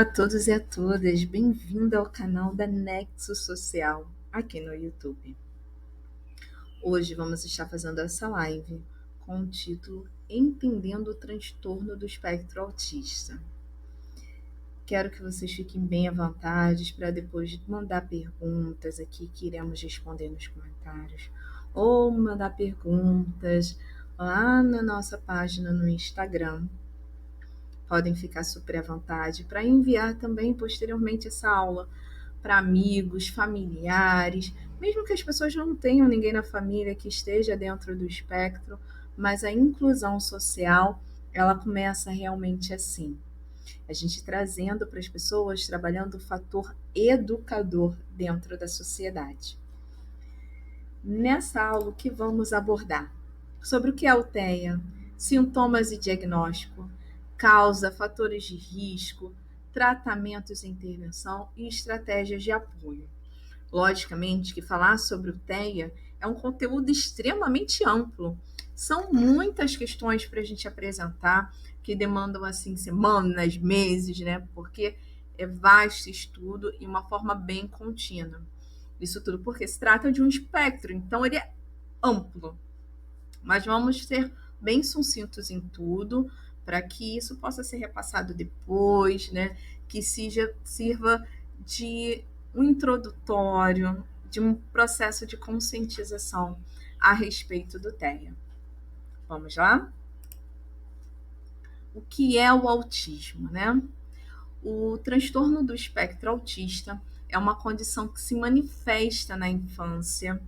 a todos e a todas, bem-vindo ao canal da Nexo Social, aqui no YouTube. Hoje vamos estar fazendo essa live com o título Entendendo o Transtorno do Espectro Autista. Quero que vocês fiquem bem à vontade para depois mandar perguntas aqui que iremos responder nos comentários, ou mandar perguntas lá na nossa página no Instagram. Podem ficar super à vontade para enviar também posteriormente essa aula para amigos, familiares, mesmo que as pessoas não tenham ninguém na família que esteja dentro do espectro, mas a inclusão social, ela começa realmente assim. A gente trazendo para as pessoas, trabalhando o fator educador dentro da sociedade. Nessa aula, o que vamos abordar? Sobre o que é o TEA, sintomas e diagnóstico, causa, fatores de risco, tratamentos e intervenção e estratégias de apoio. Logicamente que falar sobre o TEA é um conteúdo extremamente amplo. São muitas questões para a gente apresentar que demandam assim semanas, meses, né? Porque é vasto estudo e uma forma bem contínua. Isso tudo porque se trata de um espectro, então ele é amplo. Mas vamos ser bem sucintos em tudo, para que isso possa ser repassado depois, né? Que sirva de um introdutório, de um processo de conscientização a respeito do TEA. Vamos lá? O que é o autismo, né? O transtorno do espectro autista é uma condição que se manifesta na infância,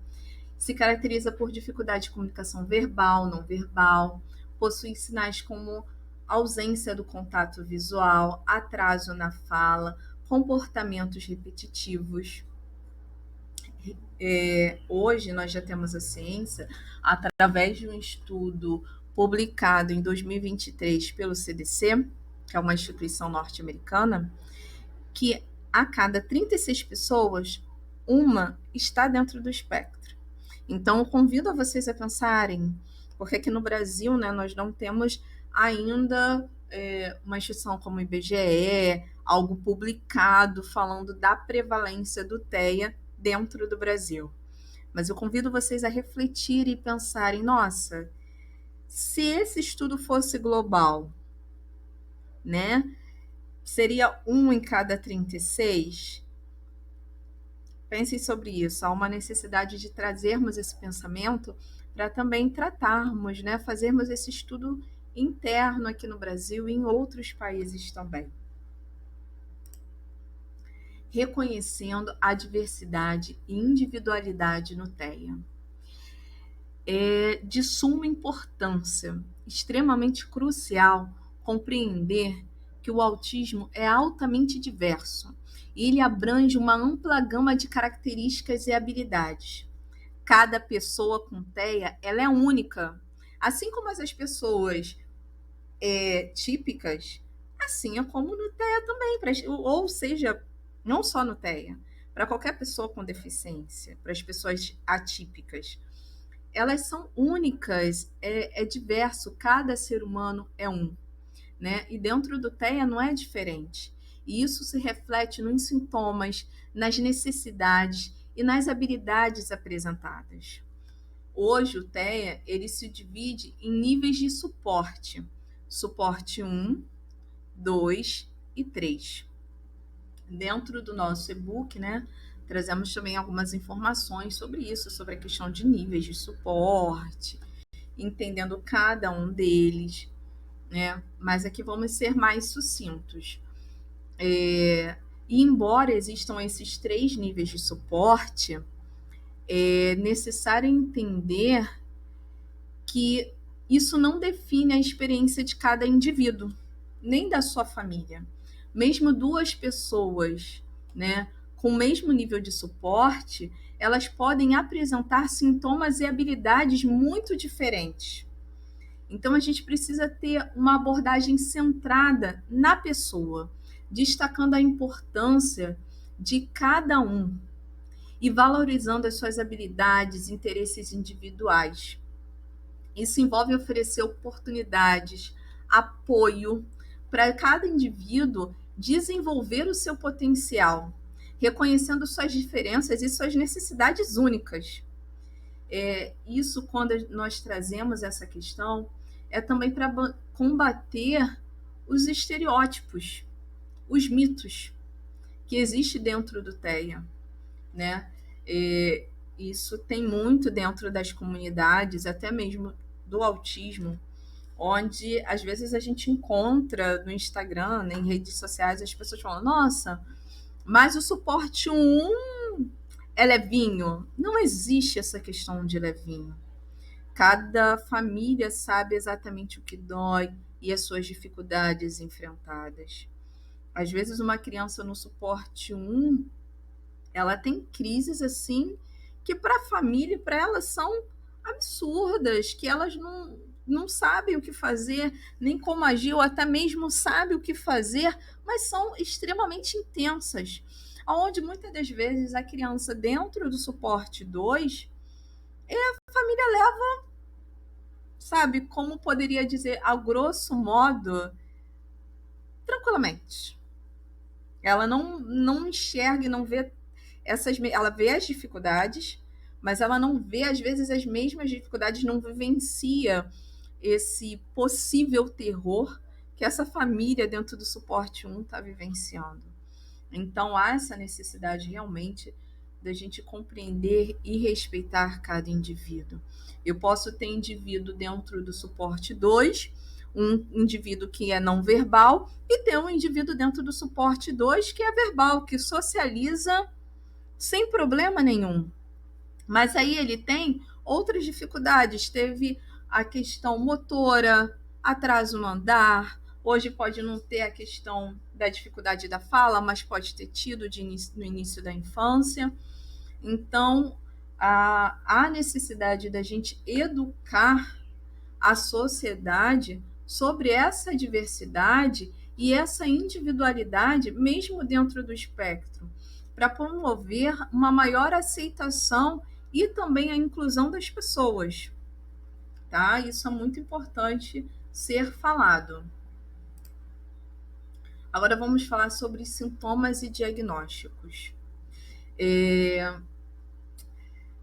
se caracteriza por dificuldade de comunicação verbal, não verbal, possui sinais como ausência do contato visual, atraso na fala, comportamentos repetitivos. Hoje nós já temos a ciência, através de um estudo publicado em 2023 pelo CDC, que é uma instituição norte-americana, que a cada 36 pessoas, uma está dentro do espectro. Então, eu convido a vocês a pensarem, porque aqui no Brasil, né, nós não temos ainda uma instituição como o IBGE, algo publicado falando da prevalência do TEA dentro do Brasil. Mas eu convido vocês a refletirem e pensarem, nossa, se esse estudo fosse global, né, seria 1 em cada 36? Pensem sobre isso. Há uma necessidade de trazermos esse pensamento para também tratarmos, né, fazermos esse estudo interno aqui no Brasil e em outros países também. Reconhecendo a diversidade e individualidade no TEA. É de suma importância, extremamente crucial, compreender que o autismo é altamente diverso e ele abrange uma ampla gama de características e habilidades. Cada pessoa com TEA, ela é única. Assim como as pessoas típicas, assim é como no TEA também. Ou seja, não só no TEA, para qualquer pessoa com deficiência, para as pessoas atípicas. Elas são únicas, é diverso, cada ser humano é um, né? E dentro do TEA não é diferente. E isso se reflete nos sintomas, nas necessidades e nas habilidades apresentadas. Hoje o TEA, ele se divide em níveis de suporte. Suporte 1, 2 e 3. Dentro do nosso e-book, né, trazemos também algumas informações sobre isso, sobre a questão de níveis de suporte, entendendo cada um deles, né? Mas aqui vamos ser mais sucintos. E embora existam esses 3 níveis de suporte, é necessário entender que isso não define a experiência de cada indivíduo, nem da sua família. Mesmo 2 pessoas, né, com o mesmo nível de suporte, elas podem apresentar sintomas e habilidades muito diferentes. Então, a gente precisa ter uma abordagem centrada na pessoa, destacando a importância de cada um e valorizando as suas habilidades e interesses individuais. Isso envolve oferecer oportunidades, apoio para cada indivíduo desenvolver o seu potencial, reconhecendo suas diferenças e suas necessidades únicas. Isso, quando nós trazemos essa questão, é também para combater os estereótipos, os mitos que existem dentro do TEA, né? Isso tem muito dentro das comunidades, até mesmo do autismo, onde às vezes a gente encontra no Instagram, né, em redes sociais, as pessoas falam: nossa, mas o suporte 1 é levinho. Não existe essa questão de levinho. Cada família sabe exatamente o que dói e as suas dificuldades enfrentadas. Às vezes, uma criança no suporte 1, ela tem crises assim que para a família, para elas, são absurdas, que elas não sabem o que fazer, nem como agir, ou até mesmo sabem o que fazer, mas são extremamente intensas. Onde muitas das vezes a criança, dentro do suporte 2, a família leva, sabe, como poderia dizer, a grosso modo, tranquilamente. Ela não enxerga e não vê ela vê as dificuldades, mas ela não vê, às vezes, as mesmas dificuldades, não vivencia esse possível terror que essa família dentro do suporte 1 está vivenciando. Então, há essa necessidade realmente da gente compreender e respeitar cada indivíduo. Eu posso ter indivíduo dentro do suporte 2, um indivíduo que é não verbal, e ter um indivíduo dentro do suporte 2 que é verbal, que socializa sem problema nenhum. Mas aí ele tem outras dificuldades. Teve a questão motora, atraso no andar. Hoje pode não ter a questão da dificuldade da fala, mas pode ter tido no início da infância. Então, há necessidade da gente educar a sociedade sobre essa diversidade e essa individualidade, mesmo dentro do espectro, para promover uma maior aceitação e também a inclusão das pessoas. Tá? Isso é muito importante ser falado. Agora vamos falar sobre sintomas e diagnósticos.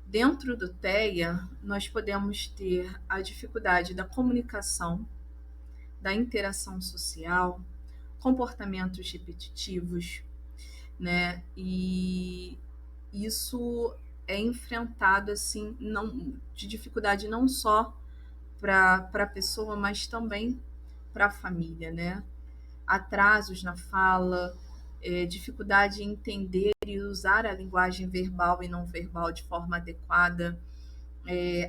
Dentro do TEA, nós podemos ter a dificuldade da comunicação, da interação social, comportamentos repetitivos, né? E isso é enfrentado assim, de dificuldade não só para a pessoa, mas também para a família, né? Atrasos na fala, dificuldade em entender e usar a linguagem verbal e não verbal de forma adequada,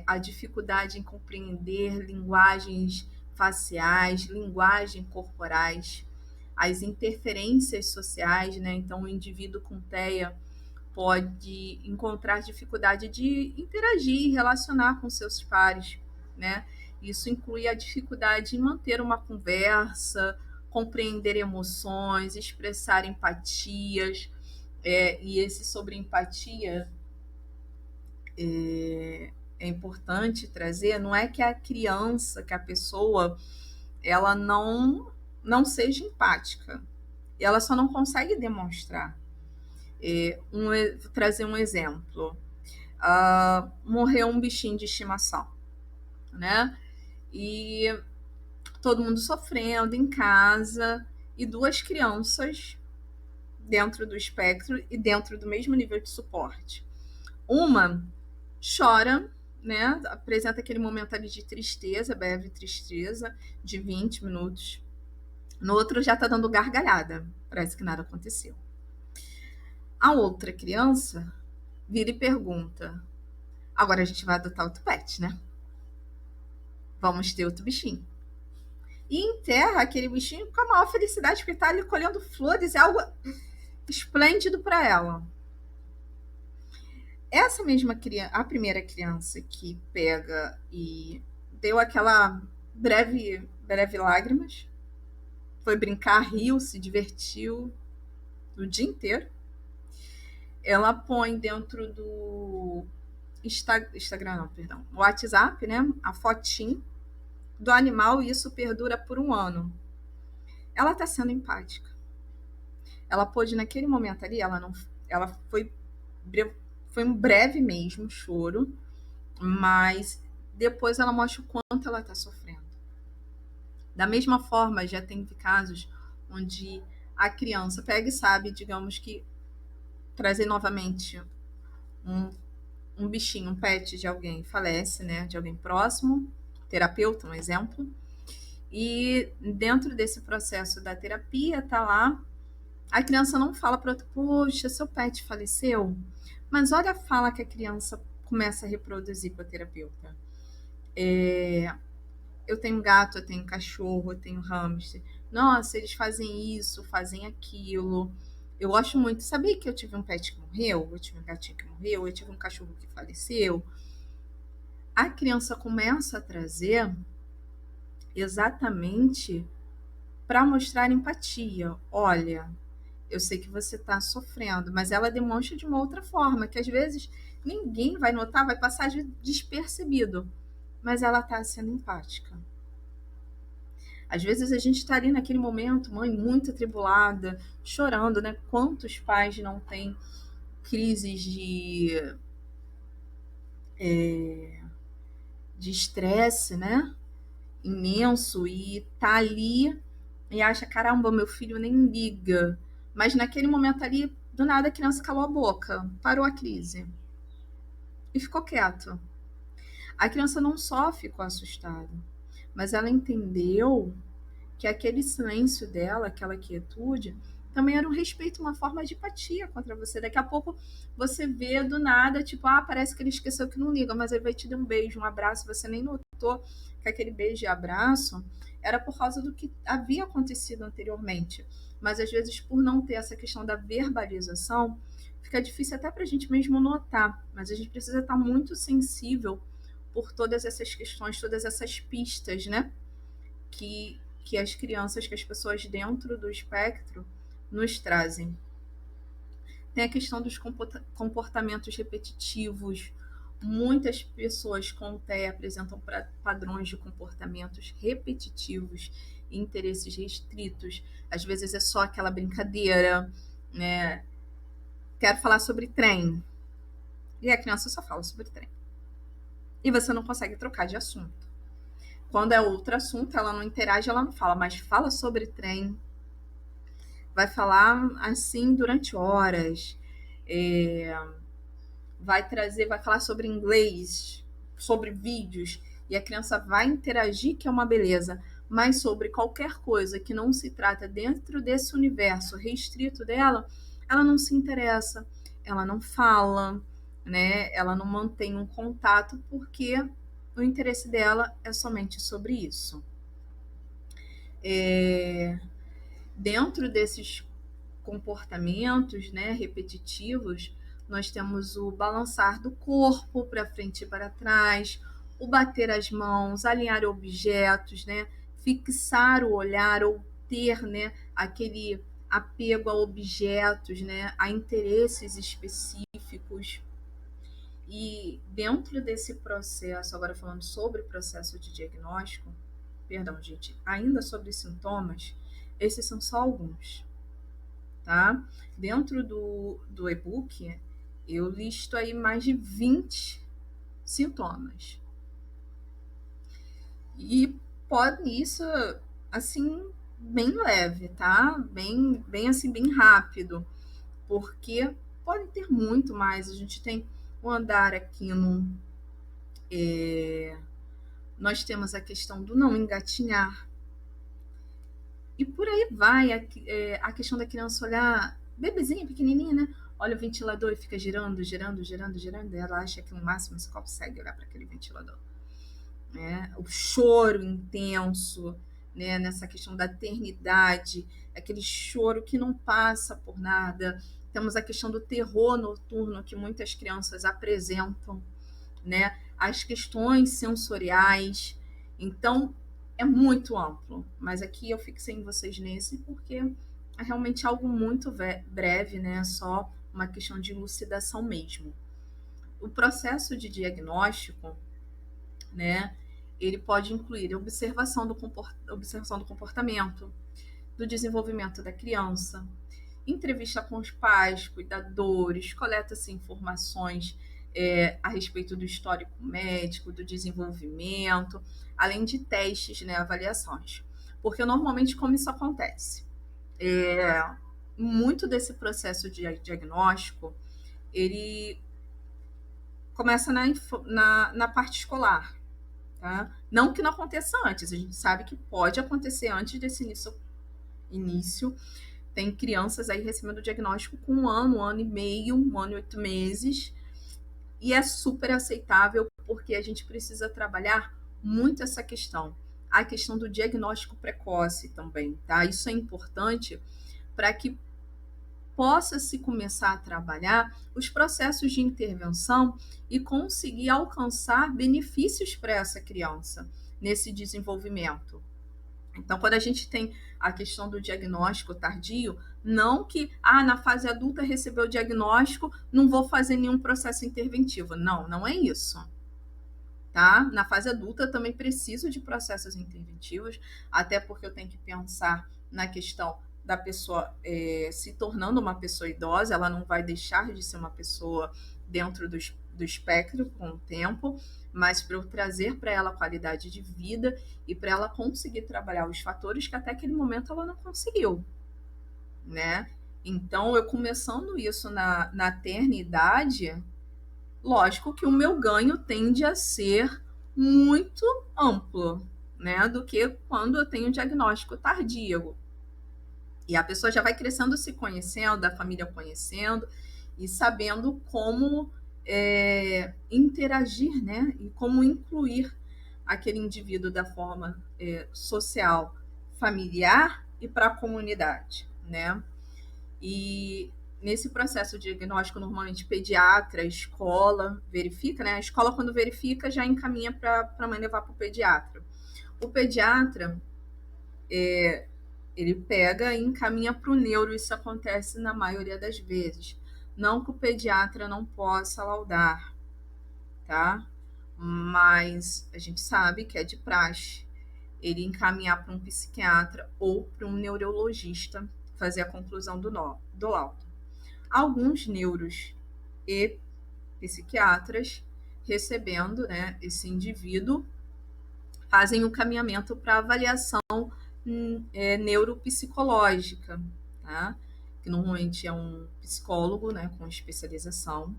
a dificuldade em compreender linguagens faciais, linguagem corporais, as interferências sociais, né? Então, o indivíduo com TEA pode encontrar dificuldade de interagir e relacionar com seus pares, né? Isso inclui a dificuldade em manter uma conversa, compreender emoções, expressar empatias, e esse sobre empatia é importante trazer, não é que a criança, que a pessoa, ela não seja empática, ela só não consegue demonstrar. Vou trazer um exemplo. Morreu um bichinho de estimação, né? E todo mundo sofrendo em casa, e 2 crianças dentro do espectro e dentro do mesmo nível de suporte. Uma chora, né? Apresenta aquele momento ali de tristeza, breve tristeza, de 20 minutos. No outro já tá dando gargalhada, parece que nada aconteceu. A outra criança vira e pergunta: agora a gente vai adotar outro pet, né? Vamos ter outro bichinho. E enterra aquele bichinho com a maior felicidade, porque tá ali colhendo flores, é algo esplêndido para ela. Essa mesma criança, a primeira criança que pega e deu aquela breve lágrimas, foi brincar, riu, se divertiu o dia inteiro. Ela põe dentro do Instagram, não, perdão, WhatsApp, né, a fotinho do animal, e isso perdura por 1 ano. Ela está sendo empática. ela pôde naquele momento ali, ela não, ela foi um breve mesmo choro, mas depois ela mostra o quanto ela está sofrendo. Da mesma forma, já tem casos onde a criança pega e sabe, digamos que trazer novamente um, um bichinho, um pet de alguém falece, né, de alguém próximo, terapeuta, um exemplo, e dentro desse processo da terapia tá lá, a criança não fala para outro, poxa, seu pet faleceu, mas olha a fala que a criança começa a reproduzir com a terapeuta. Eu tenho gato, eu tenho cachorro, eu tenho hamster. Nossa, eles fazem isso, fazem aquilo. Eu gosto muito. Sabia que eu tive um pet que morreu? Eu tive um gatinho que morreu, eu tive um cachorro que faleceu. A criança começa a trazer exatamente para mostrar empatia. Olha, eu sei que você está sofrendo, mas ela demonstra de uma outra forma, que às vezes ninguém vai notar, vai passar despercebido, mas ela está sendo empática. Às vezes a gente está ali naquele momento, mãe, muito atribulada, chorando, né? Quantos pais não têm crises de estresse, né? Imenso, e tá ali e acha, caramba, meu filho nem liga. Mas naquele momento ali, do nada a criança calou a boca, parou a crise e ficou quieto. A criança não só ficou assustada, mas ela entendeu que aquele silêncio dela, aquela quietude, também era um respeito, uma forma de empatia contra você. Daqui a pouco você vê do nada, tipo, parece que ele esqueceu que não liga, mas ele vai te dar um beijo, um abraço, você nem notou que aquele beijo e abraço era por causa do que havia acontecido anteriormente. Mas às vezes, por não ter essa questão da verbalização, fica difícil até para a gente mesmo notar. Mas a gente precisa estar muito sensível por todas essas questões, todas essas pistas, né? Que as crianças, que as pessoas dentro do espectro nos trazem. Tem a questão dos comportamentos repetitivos. Muitas pessoas com TEA apresentam padrões de comportamentos repetitivos e interesses restritos. Às vezes é só aquela brincadeira, né? Quero falar sobre trem. E a criança só fala sobre trem. E você não consegue trocar de assunto. Quando é outro assunto, ela não interage, ela não fala, mas fala sobre trem, vai falar assim durante horas, vai falar sobre inglês, sobre vídeos, e a criança vai interagir, que é uma beleza, mas sobre qualquer coisa que não se trata dentro desse universo restrito dela, ela não se interessa, ela não fala, né? Ela não mantém um contato, porque o interesse dela é somente sobre isso. Dentro desses comportamentos, né, repetitivos, nós temos o balançar do corpo para frente e para trás, o bater as mãos, alinhar objetos, né, fixar o olhar ou ter, né, aquele apego a objetos, né, a interesses específicos. E dentro desse processo, agora falando sobre o processo de diagnóstico, perdão, gente, ainda sobre sintomas, esses são só alguns, tá? Dentro do e-book, eu listo aí mais de 20 sintomas. E pode isso, assim, bem leve, tá? Bem assim, bem rápido, porque pode ter muito mais. A gente tem o andar aqui no... nós temos a questão do não engatinhar. E por aí vai a questão da criança olhar, bebezinha, pequenininha, né? Olha o ventilador e fica girando, girando, girando, girando. E ela acha que no máximo você consegue olhar para aquele ventilador. Né? O choro intenso, né? Nessa questão da eternidade, aquele choro que não passa por nada. Temos a questão do terror noturno que muitas crianças apresentam, né? As questões sensoriais. Então, é muito amplo, mas aqui eu fixei em vocês nesse porque é realmente algo muito breve, né? Só uma questão de elucidação mesmo. O processo de diagnóstico, né? Ele pode incluir a observação do comportamento, do desenvolvimento da criança, entrevista com os pais, cuidadores, coleta-se informações a respeito do histórico médico, do desenvolvimento, além de testes, né, avaliações. Porque normalmente como isso acontece? É, muito desse processo de diagnóstico, ele começa na parte escolar, tá? Não que não aconteça antes, a gente sabe que pode acontecer antes desse início. Tem crianças aí recebendo diagnóstico com 1 ano e meio, 1 ano e 8 meses, e é super aceitável porque a gente precisa trabalhar muito essa questão. A questão do diagnóstico precoce também, tá? Isso é importante para que possa se começar a trabalhar os processos de intervenção e conseguir alcançar benefícios para essa criança nesse desenvolvimento. Então, quando a gente tem a questão do diagnóstico tardio, não que, na fase adulta recebeu o diagnóstico, não vou fazer nenhum processo interventivo. Não, não é isso. Tá? Na fase adulta, eu também preciso de processos interventivos, até porque eu tenho que pensar na questão da pessoa se tornando uma pessoa idosa, ela não vai deixar de ser uma pessoa dentro do espectro com o tempo, mas para eu trazer para ela qualidade de vida e para ela conseguir trabalhar os fatores que até aquele momento ela não conseguiu, né? Então, eu começando isso na eternidade, lógico que o meu ganho tende a ser muito amplo, né, do que quando eu tenho diagnóstico tardio. E a pessoa já vai crescendo se conhecendo, a família conhecendo e sabendo como interagir, né, e como incluir aquele indivíduo da forma social, familiar e para a comunidade, né? E nesse processo de diagnóstico, normalmente pediatra, escola, verifica, né? A escola, quando verifica, já encaminha para a mãe levar para o pediatra. O pediatra, ele pega e encaminha para o neuro, isso acontece na maioria das vezes. Não que o pediatra não possa laudar, tá? Mas a gente sabe que é de praxe ele encaminhar para um psiquiatra ou para um neurologista fazer a conclusão do laudo. Alguns neuros e psiquiatras recebendo, né, esse indivíduo fazem o caminhamento para avaliação neuropsicológica, tá? Que normalmente é um psicólogo, né, com especialização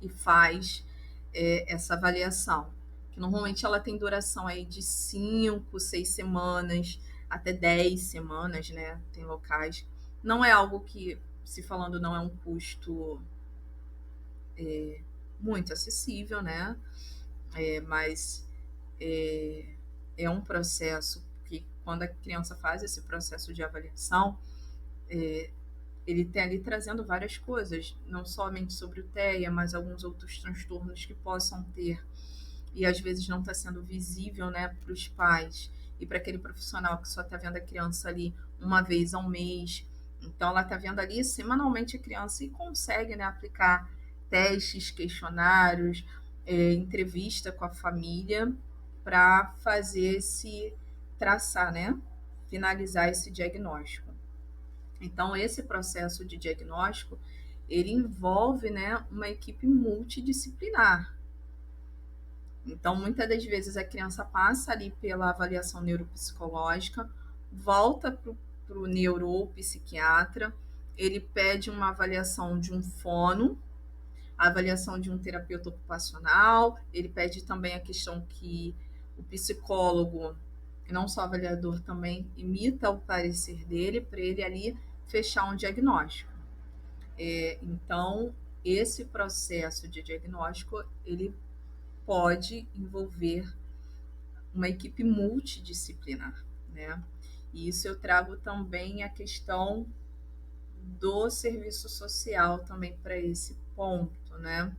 e faz essa avaliação, que normalmente ela tem duração aí de 5, 6 semanas, até 10 semanas, né? Tem locais. Não é algo que, se falando, não é um custo muito acessível, né? Mas é um processo que, quando a criança faz esse processo de avaliação, ele tem ali trazendo várias coisas, não somente sobre o TEA, mas alguns outros transtornos que possam ter, e às vezes não está sendo visível, né, para os pais e para aquele profissional que só está vendo a criança ali uma vez ao mês. Então, ela está vendo ali semanalmente a criança e consegue, né, aplicar testes, questionários, entrevista com a família para fazer traçar, né, finalizar esse diagnóstico. Então, esse processo de diagnóstico, ele envolve, né, uma equipe multidisciplinar. Então, muitas das vezes a criança passa ali pela avaliação neuropsicológica, volta para o neuro ou psiquiatra, ele pede uma avaliação de um fono, a avaliação de um terapeuta ocupacional, ele pede também a questão que o psicólogo, não só avaliador, também imita o parecer dele, para ele ali fechar um diagnóstico. Então, esse processo de diagnóstico, ele pode envolver uma equipe multidisciplinar, né? E isso eu trago também a questão do serviço social também para esse ponto, né?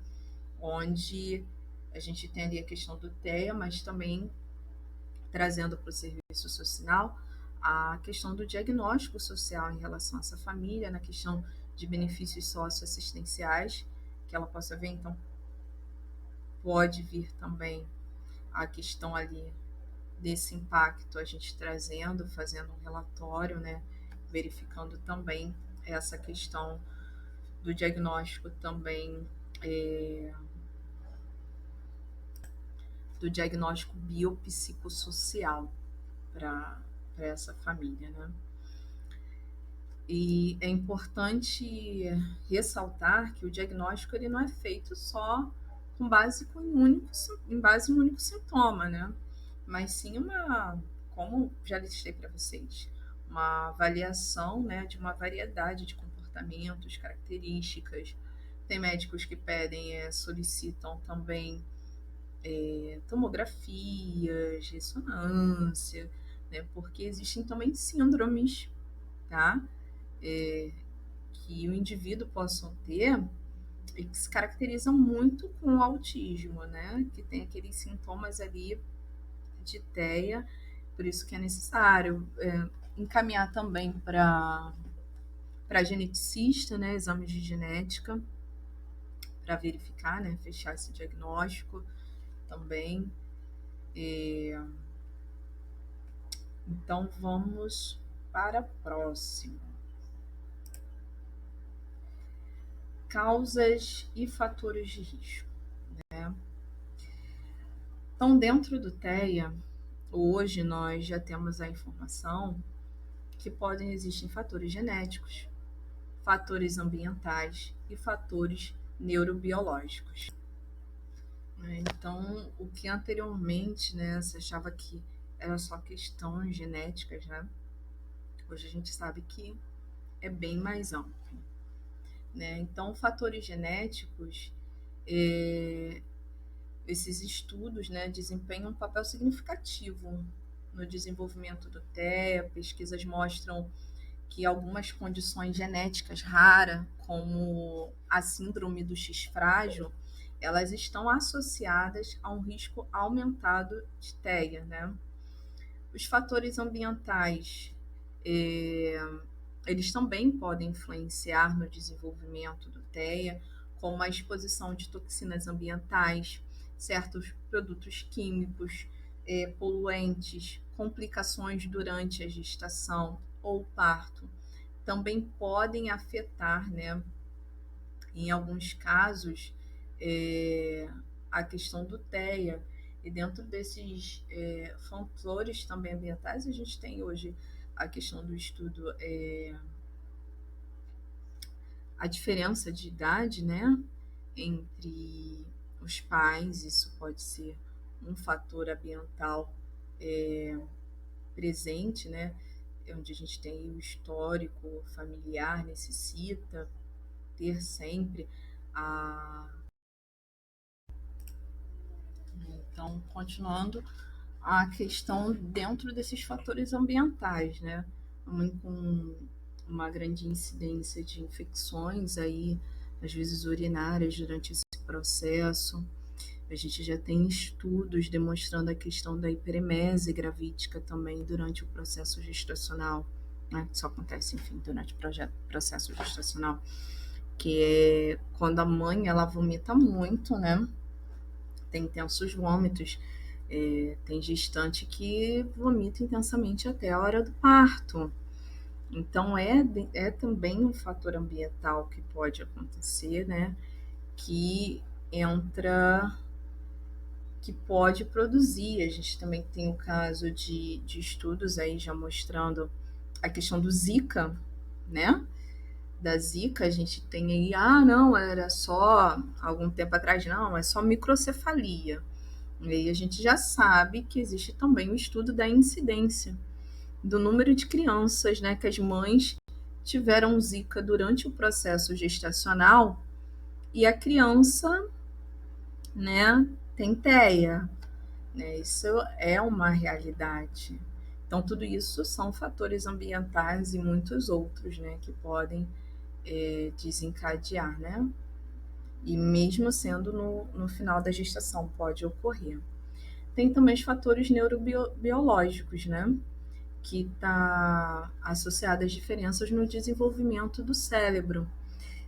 Onde a gente tem ali a questão do TEA, mas também trazendo para o serviço social a questão do diagnóstico social em relação a essa família, na questão de benefícios socioassistenciais que ela possa ver. Então, pode vir também a questão ali desse impacto, a gente trazendo, fazendo um relatório, né, verificando também essa questão do diagnóstico também, é, do diagnóstico biopsicossocial para essa família, né? E é importante ressaltar que o diagnóstico ele não é feito só com base em um único sintoma, né? Mas sim como já listei para vocês, uma avaliação, né, de uma variedade de comportamentos, características. Tem médicos que pedem, solicitam também tomografias, ressonância, né? Porque existem também síndromes, tá? É, que o indivíduo possa ter e que se caracterizam muito com o autismo, né? Que tem aqueles sintomas ali de TEA, por isso que é necessário encaminhar também para geneticista, né? Exames de genética para verificar, né? Fechar esse diagnóstico também. Então vamos para a próxima. Causas e fatores de risco. Né? Então, dentro do TEA, hoje nós já temos a informação que podem existir fatores genéticos, fatores ambientais e fatores neurobiológicos. Então, o que anteriormente, né, se achava que era só questões genéticas, né? Hoje a gente sabe que é bem mais amplo. Né? Então, fatores genéticos, esses estudos, né, desempenham um papel significativo no desenvolvimento do TEA. Pesquisas mostram que algumas condições genéticas raras, como a síndrome do X frágil, elas estão associadas a um risco aumentado de TEA, né? Os fatores ambientais, eles também podem influenciar no desenvolvimento do TEA, como a exposição de toxinas ambientais, certos produtos químicos, poluentes, complicações durante a gestação ou parto, também podem afetar, né, em alguns casos, a questão do TEA. E dentro desses fatores também ambientais, a gente tem hoje a questão do estudo, a diferença de idade, né, entre os pais. Isso pode ser um fator ambiental presente, né, onde a gente tem o histórico familiar, necessita ter sempre a. Então, continuando a questão dentro desses fatores ambientais, né, com uma grande incidência de infecções aí, às vezes urinárias durante esse processo. A gente já tem estudos demonstrando a questão da hiperemese gravídica também durante o processo gestacional, né? Isso acontece, enfim, durante o processo gestacional, que é quando a mãe ela vomita muito, né? Tem intensos vômitos, tem gestante que vomita intensamente até a hora do parto. Então é também um fator ambiental que pode acontecer, né? Que entra que pode produzir. A gente também tem o caso de estudos aí já mostrando a questão do Zika, né? Da Zika, a gente tem aí, não, era só, algum tempo atrás, não, é só microcefalia. E aí a gente já sabe que existe também o estudo da incidência, do número de crianças, né, que as mães tiveram Zika durante o processo gestacional e a criança, né, tem TEA. Né? Isso é uma realidade. Então, tudo isso são fatores ambientais e muitos outros, né, que podem desencadear, né? E mesmo sendo no final da gestação, pode ocorrer. Tem também os fatores neurobiológicos, né? Que está associado às diferenças no desenvolvimento do cérebro.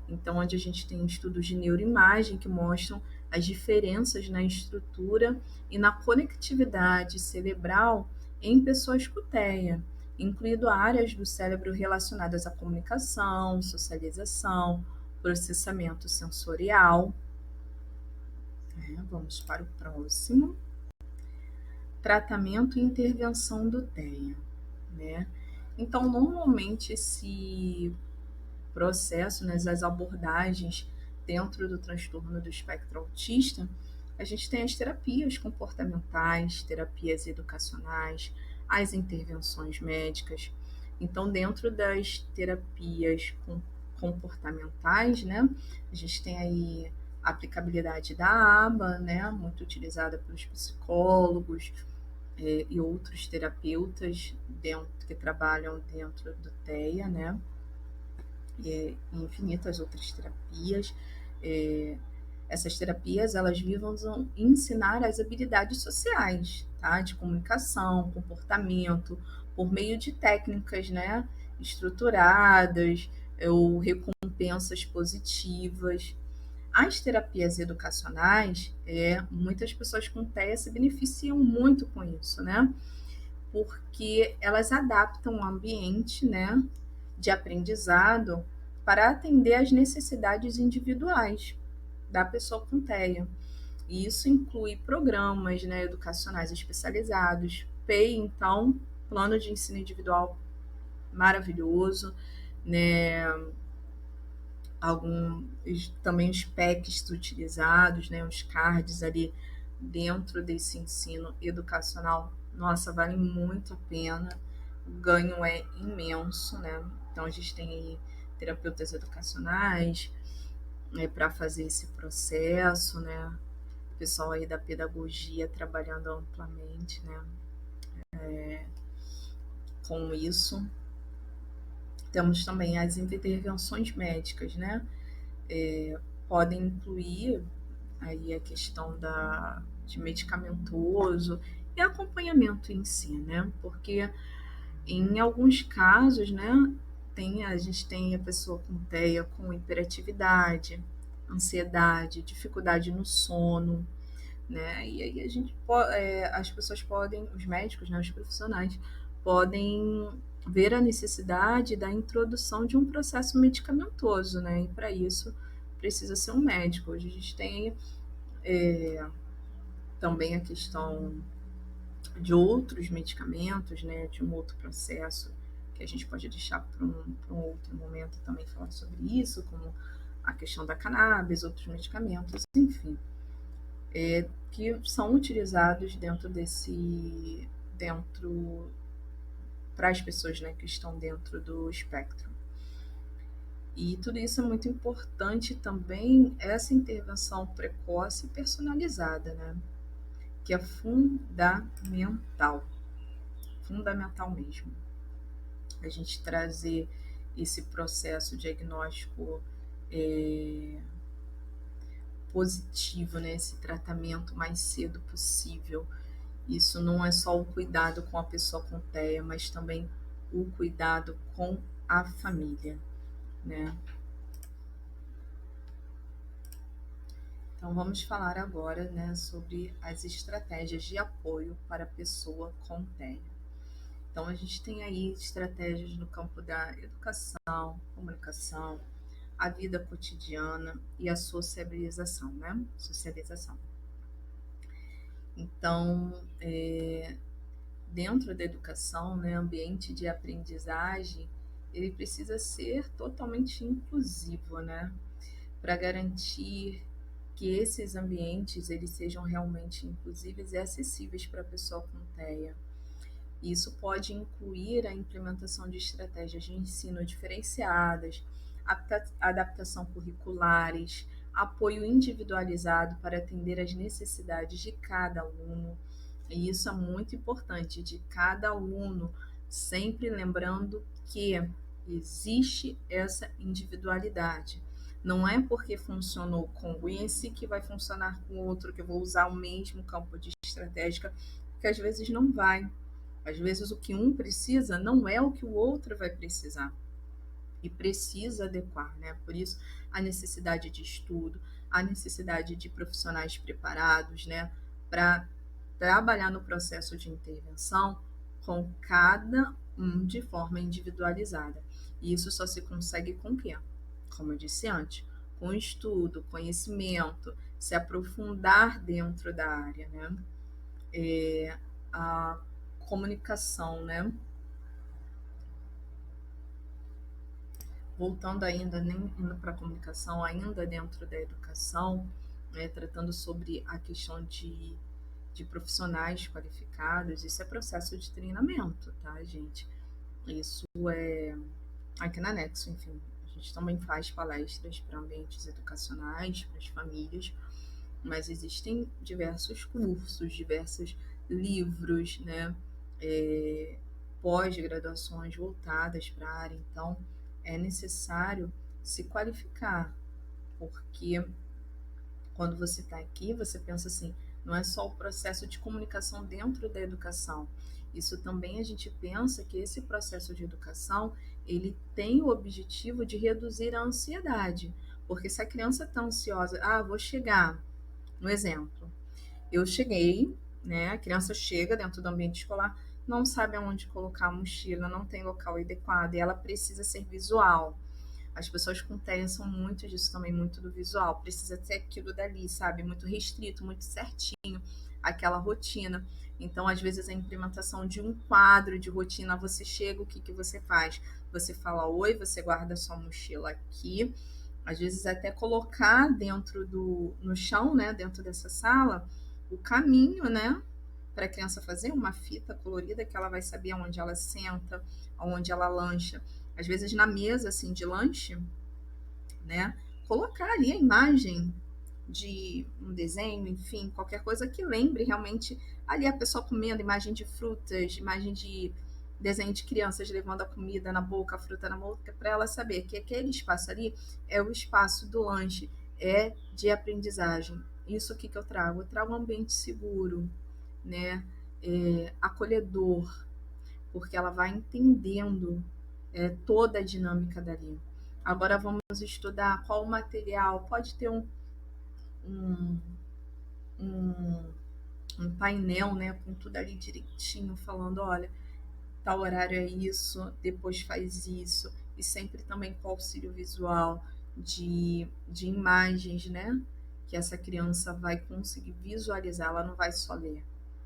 Então, onde a gente tem estudos de neuroimagem que mostram as diferenças na estrutura e na conectividade cerebral em pessoas com TEA. incluindo áreas do cérebro relacionadas à comunicação, socialização, processamento sensorial. Vamos para o próximo. Tratamento e intervenção do TEA, né? Então, normalmente esse processo, né, as abordagens dentro do transtorno do espectro autista, a gente tem as terapias comportamentais, terapias educacionais, as intervenções médicas. Então, dentro das terapias comportamentais, né, a gente tem aí a aplicabilidade da ABA, né, muito utilizada pelos psicólogos e outros terapeutas que trabalham dentro do TEA, né, e infinitas outras terapias. Essas terapias, elas visam ensinar as habilidades sociais, tá? De comunicação, comportamento, por meio de técnicas, né? Estruturadas ou recompensas positivas. As terapias educacionais, muitas pessoas com TEA se beneficiam muito com isso, né? Porque elas adaptam o ambiente, né, de aprendizado para atender às necessidades individuais da pessoa com TEA. E isso inclui programas, né, educacionais especializados, PEI, então, plano de ensino individual maravilhoso, né, também os PECs utilizados, né, os cards ali dentro desse ensino educacional, nossa, vale muito a pena, o ganho é imenso, né? Então a gente tem aí terapeutas educacionais, né, para fazer esse processo, né? O pessoal aí da pedagogia trabalhando amplamente, né, com isso. Temos também as intervenções médicas, né? Podem incluir aí a questão de medicamentoso e acompanhamento em si, né? Porque em alguns casos, né, a gente tem a pessoa com TEA com hiperatividade, ansiedade, dificuldade no sono, né? E aí as pessoas podem, os médicos, né, os profissionais, podem ver a necessidade da introdução de um processo medicamentoso, né? E para isso precisa ser um médico. Hoje a gente tem também a questão de outros medicamentos, né? De um outro processo que a gente pode deixar para um outro momento também falar sobre isso, como a questão da cannabis, outros medicamentos, enfim, que são utilizados dentro para as pessoas, né, que estão dentro do espectro. E tudo isso é muito importante também, essa intervenção precoce e personalizada, né, que é fundamental mesmo. A gente trazer esse processo diagnóstico positivo, né, esse tratamento mais cedo possível. Isso não é só o cuidado com a pessoa com TEA, mas também o cuidado com a família, né? Então vamos falar agora, né, sobre as estratégias de apoio para a pessoa com TEA. Então a gente tem aí estratégias no campo da educação, comunicação, a vida cotidiana e a sociabilização, né? Socialização. Então, dentro da educação, né, ambiente de aprendizagem, ele precisa ser totalmente inclusivo, né, para garantir que esses ambientes eles sejam realmente inclusíveis e acessíveis para a pessoa com TEA. Isso pode incluir a implementação de estratégias de ensino diferenciadas, adaptação curriculares, apoio individualizado para atender às necessidades de cada aluno. E isso é muito importante, de cada aluno, sempre lembrando que existe essa individualidade. Não é porque funcionou com esse que vai funcionar com outro, que eu vou usar o mesmo campo de estratégia, que às vezes não vai. Às vezes o que um precisa não é o que o outro vai precisar e precisa adequar, né? Por isso a necessidade de estudo, a necessidade de profissionais preparados, né, para trabalhar no processo de intervenção com cada de forma individualizada. E isso só se consegue com o quê? Como eu disse antes, com estudo, conhecimento, se aprofundar dentro da área, né? A comunicação, né? Voltando ainda, nem indo para a comunicação, ainda dentro da educação, né, tratando sobre a questão de profissionais qualificados, isso é processo de treinamento, tá, gente? Isso é aqui na Nexo, enfim. A gente também faz palestras para ambientes educacionais, para as famílias, mas existem diversos cursos, diversos livros, né? É, pós-graduações voltadas para a área. Então, é necessário se qualificar, porque quando você está aqui, você pensa assim, não é só o processo de comunicação dentro da educação. Isso também a gente pensa que esse processo de educação, ele tem o objetivo de reduzir a ansiedade. Porque se a criança está ansiosa, vou chegar, um exemplo, eu cheguei, né, a criança chega dentro do ambiente escolar, não sabe aonde colocar a mochila, não tem local adequado, e ela precisa ser visual. As pessoas com TEA são muito disso também, muito do visual. Precisa ter aquilo dali, sabe? Muito restrito, muito certinho, aquela rotina. Então, às vezes, a implementação de um quadro de rotina, você chega, o que, que você faz? Você fala oi, você guarda sua mochila aqui. Às vezes, até colocar no chão, né? Dentro dessa sala, o caminho, né? Para a criança fazer uma fita colorida que ela vai saber onde ela senta, onde ela lancha. Às vezes na mesa assim de lanche, né? Colocar ali a imagem de um desenho, enfim, qualquer coisa que lembre realmente ali a pessoa comendo, imagem de frutas, imagem de desenho de crianças levando a comida na boca, a fruta na boca, para ela saber que aquele espaço ali é o espaço do lanche, é de aprendizagem. Isso que eu trago? Eu trago um ambiente seguro, né? Acolhedor, porque ela vai entendendo toda a dinâmica dali. Agora vamos estudar qual o material. Pode ter um, um, um painel, né, com tudo ali direitinho, falando, olha, tal horário é isso, depois faz isso, e sempre também com auxílio visual de imagens, né, que essa criança vai conseguir visualizar, ela não vai só ler,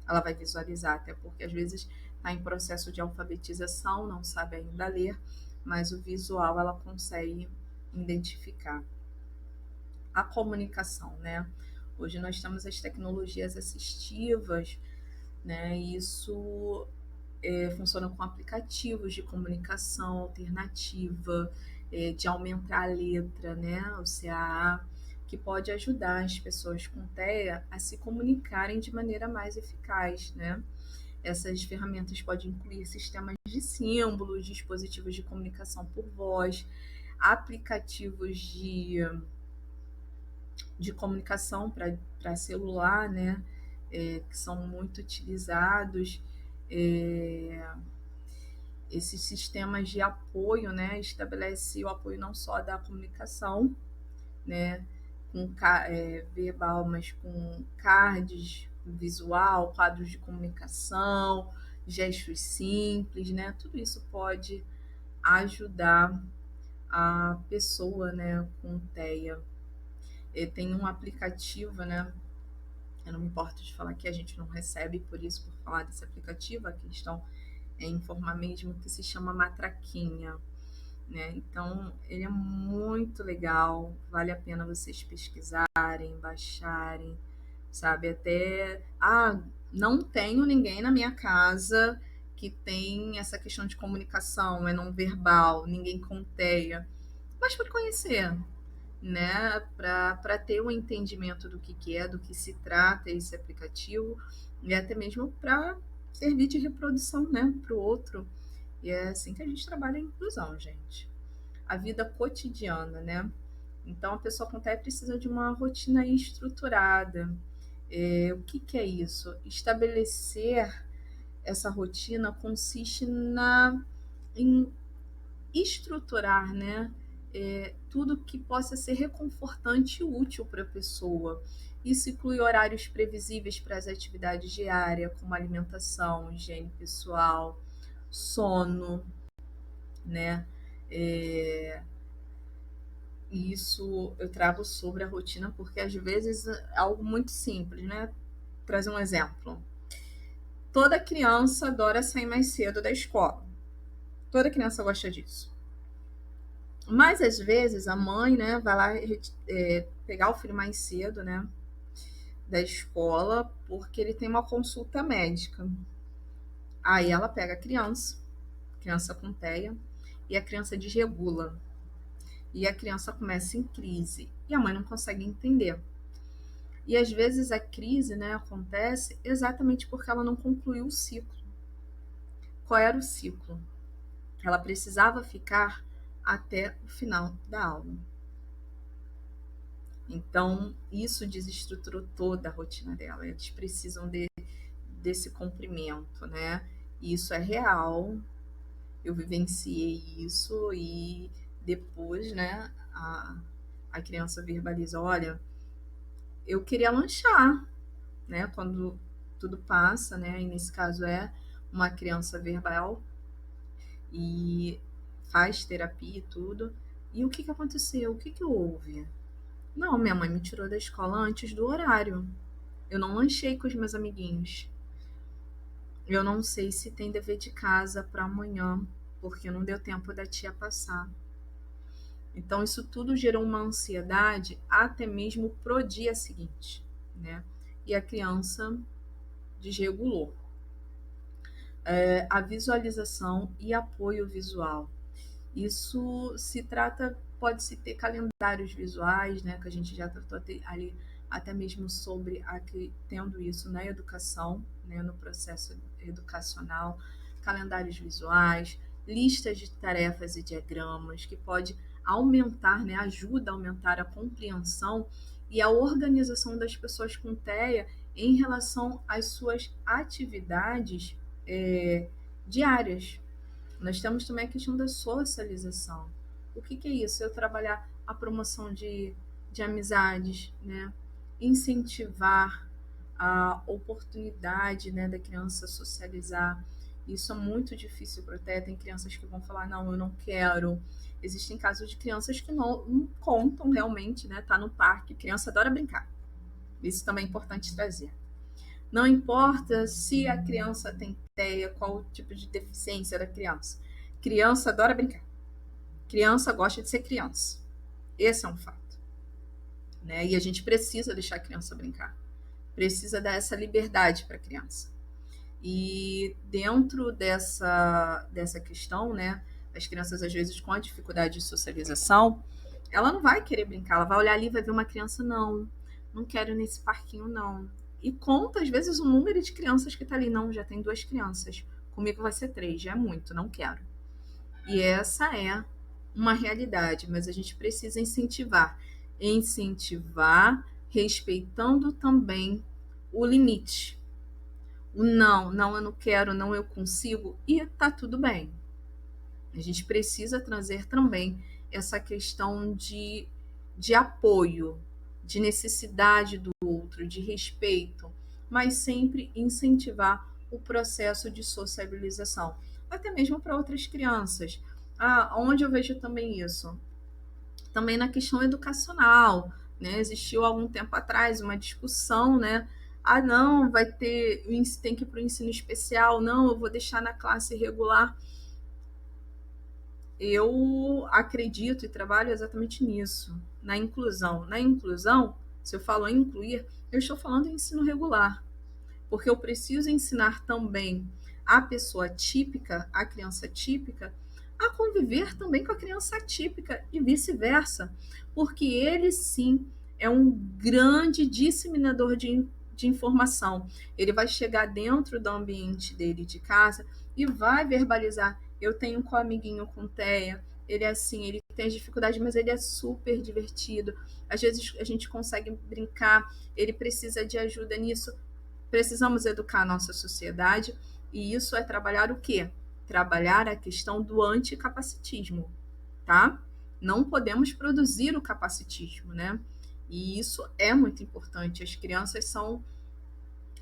ela vai visualizar, até porque às vezes está em processo de alfabetização, não sabe ainda ler, mas o visual ela consegue identificar. A comunicação, né? Hoje nós temos as tecnologias assistivas, né? Isso funciona com aplicativos de comunicação alternativa, de aumentar a letra, né? O CAA, que pode ajudar as pessoas com TEA a se comunicarem de maneira mais eficaz, né? Essas ferramentas podem incluir sistemas de símbolos, dispositivos de comunicação por voz, aplicativos de comunicação para celular, né? Que são muito utilizados. É, esses sistemas de apoio, né? Estabelece o apoio não só da comunicação, né? Com verbal, mas com cards visual, quadros de comunicação, gestos simples, né? Tudo isso pode ajudar a pessoa, né, com TEA. Tem um aplicativo, né? Eu não me importo de falar que a gente não recebe por isso, por falar desse aplicativo, a questão é informar mesmo, que se chama Matraquinha, né? Então, ele é muito legal, vale a pena vocês pesquisarem, baixarem, sabe? Até, não tenho ninguém na minha casa que tem essa questão de comunicação, é não verbal, ninguém com TEA, mas por conhecer, né, para ter um entendimento do que é, do que se trata esse aplicativo, e até mesmo para servir de reprodução, né, para o outro. E é assim que a gente trabalha a inclusão, gente. A vida cotidiana, né? Então, a pessoa com TEA precisa de uma rotina estruturada. O que é isso? Estabelecer essa rotina consiste em estruturar, né? Tudo que possa ser reconfortante e útil para a pessoa. Isso inclui horários previsíveis para as atividades diárias, como alimentação, higiene pessoal, sono, né? É, e isso eu trago sobre a rotina porque às vezes é algo muito simples, né? Trazer um exemplo. Toda criança adora sair mais cedo da escola. Toda criança gosta disso. Mas às vezes a mãe, né, vai lá pegar o filho mais cedo, né, da escola, porque ele tem uma consulta médica. Aí ela pega a criança com TEA, e a criança desregula. E a criança começa em crise. E a mãe não consegue entender. E às vezes a crise, né, acontece exatamente porque ela não concluiu o ciclo. Qual era o ciclo? Ela precisava ficar até o final da aula. Então, isso desestruturou toda a rotina dela. Eles precisam desse cumprimento, né? E isso é real. Eu vivenciei isso e depois, né, a criança verbaliza, olha, eu queria lanchar, né? Quando tudo passa, né? E nesse caso é uma criança verbal e faz terapia e tudo. E o que que aconteceu? O que que houve? Não, minha mãe me tirou da escola antes do horário. Eu não lanchei com os meus amiguinhos. Eu não sei se tem dever de casa para amanhã, porque não deu tempo da tia passar. Então, isso tudo gerou uma ansiedade até mesmo pro dia seguinte, né? E a criança desregulou. A visualização e apoio visual. Isso se trata, pode-se ter calendários visuais, né, que a gente já tratou ali até mesmo sobre tendo isso na educação, né, no processo educacional, calendários visuais, listas de tarefas e diagramas, que pode aumentar, né, ajuda a aumentar a compreensão e a organização das pessoas com TEA em relação às suas atividades diárias. Nós temos também a questão da socialização. O que, que é isso? Eu trabalhar a promoção de amizades, né? Incentivar a oportunidade, né, da criança socializar. Isso é muito difícil para o TEA. Tem crianças que vão falar, não, eu não quero. Existem casos de crianças que não contam realmente, né? Tá no parque, criança adora brincar. Isso também é importante trazer. Não importa se a criança tem TEA, qual o tipo de deficiência da criança. Criança adora brincar. Criança gosta de ser criança. Esse é um fato, né? E a gente precisa deixar a criança brincar. Precisa dar essa liberdade para a criança. E dentro dessa questão, né, as crianças às vezes com a dificuldade de socialização, ela não vai querer brincar, ela vai olhar ali e vai ver uma criança, não quero ir nesse parquinho, não. E conta, às vezes, o número de crianças que está ali. Não, já tem 2 crianças. Comigo vai ser 3, já é muito, não quero. E essa é uma realidade, mas a gente precisa incentivar. Incentivar, respeitando também o limite. O não, eu não quero, não eu consigo, e tá tudo bem. A gente precisa trazer também essa questão de apoio, de necessidade do outro, de respeito, mas sempre incentivar o processo de sociabilização, até mesmo para outras crianças. Onde eu vejo também isso? Também na questão educacional, né? Existiu algum tempo atrás uma discussão, né? Não, tem que ir para o ensino especial, não, eu vou deixar na classe regular. Eu acredito e trabalho exatamente nisso, na inclusão. Na inclusão, se eu falo em incluir, eu estou falando em ensino regular, porque eu preciso ensinar também a pessoa típica, a criança típica, a conviver também com a criança atípica e vice-versa, porque ele sim é um grande disseminador de informação. Ele vai chegar dentro do ambiente dele de casa e vai verbalizar. Eu tenho um amiguinho com TEA, ele é assim, ele tem dificuldade, mas ele é super divertido. Às vezes a gente consegue brincar, ele precisa de ajuda nisso. Precisamos educar a nossa sociedade e isso é trabalhar o quê? Trabalhar a questão do anticapacitismo, tá? Não podemos produzir o capacitismo, né? E isso é muito importante. As crianças são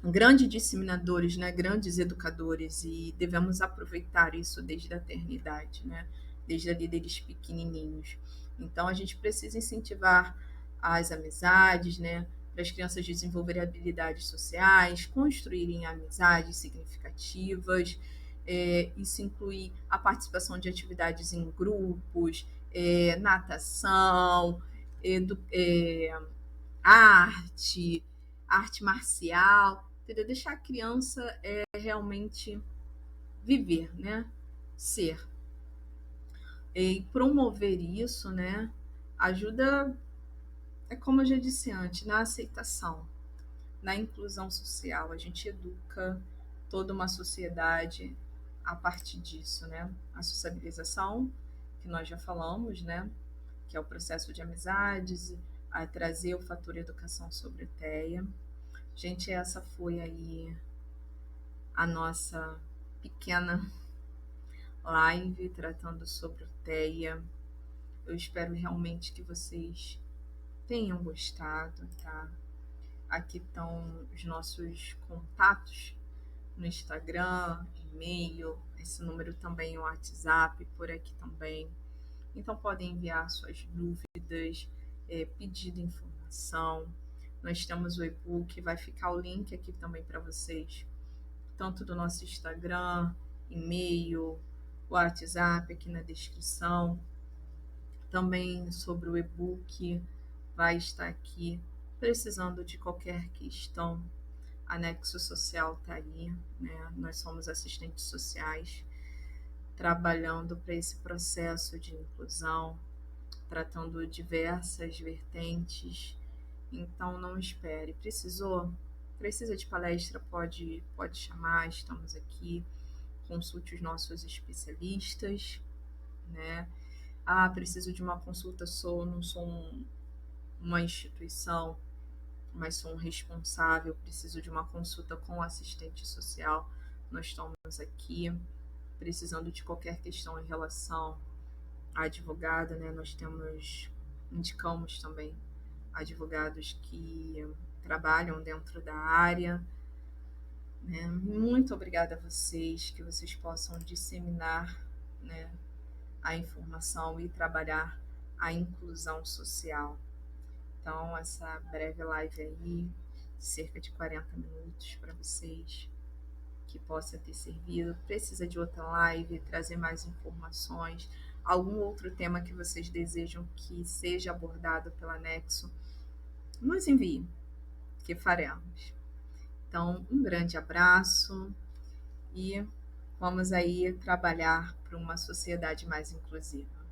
grandes disseminadores, né, grandes educadores, e devemos aproveitar isso desde a eternidade, né, desde ali deles pequenininhos. Então a gente precisa incentivar as amizades, né, para as crianças desenvolverem habilidades sociais, construírem amizades significativas. Isso inclui a participação de atividades em grupos, natação, arte, arte marcial, entendeu? Deixar a criança realmente viver, né? Ser. E promover isso, né? Ajuda, é como eu já disse antes, na aceitação, na inclusão social. A gente educa toda uma sociedade a partir disso, né? A sociabilização, que nós já falamos, né? Que é o processo de amizades, a trazer o fator educação sobre a TEA. Gente, essa foi aí a nossa pequena live tratando sobre o TEA. Eu espero realmente que vocês tenham gostado, tá? Aqui estão os nossos contatos no Instagram, e-mail, esse número também é o WhatsApp, por aqui também. Então podem enviar suas dúvidas, pedir informação. Nós temos o e-book, vai ficar o link aqui também para vocês, tanto do nosso Instagram, e-mail, WhatsApp aqui na descrição. Também sobre o e-book vai estar aqui. Precisando de qualquer questão, Anexo Social está aí, né? Nós somos assistentes sociais trabalhando para esse processo de inclusão, tratando diversas vertentes. Então não espere. Precisa de palestra, pode chamar, estamos aqui. Consulte os nossos especialistas, né? Ah, preciso de uma consulta, não sou uma instituição, mas sou um responsável, preciso de uma consulta com o assistente social. Nós estamos aqui precisando de qualquer questão em relação à advogada, né? Indicamos também advogados que trabalham dentro da área, né? Muito obrigada a vocês, que vocês possam disseminar, né, a informação e trabalhar a inclusão social. Então, essa breve live aí, cerca de 40 minutos para vocês, que possa ter servido. Precisa de outra live, trazer mais informações, algum outro tema que vocês desejam que seja abordado pela Nexo, nos envie, que faremos. Então, um grande abraço e vamos aí trabalhar para uma sociedade mais inclusiva.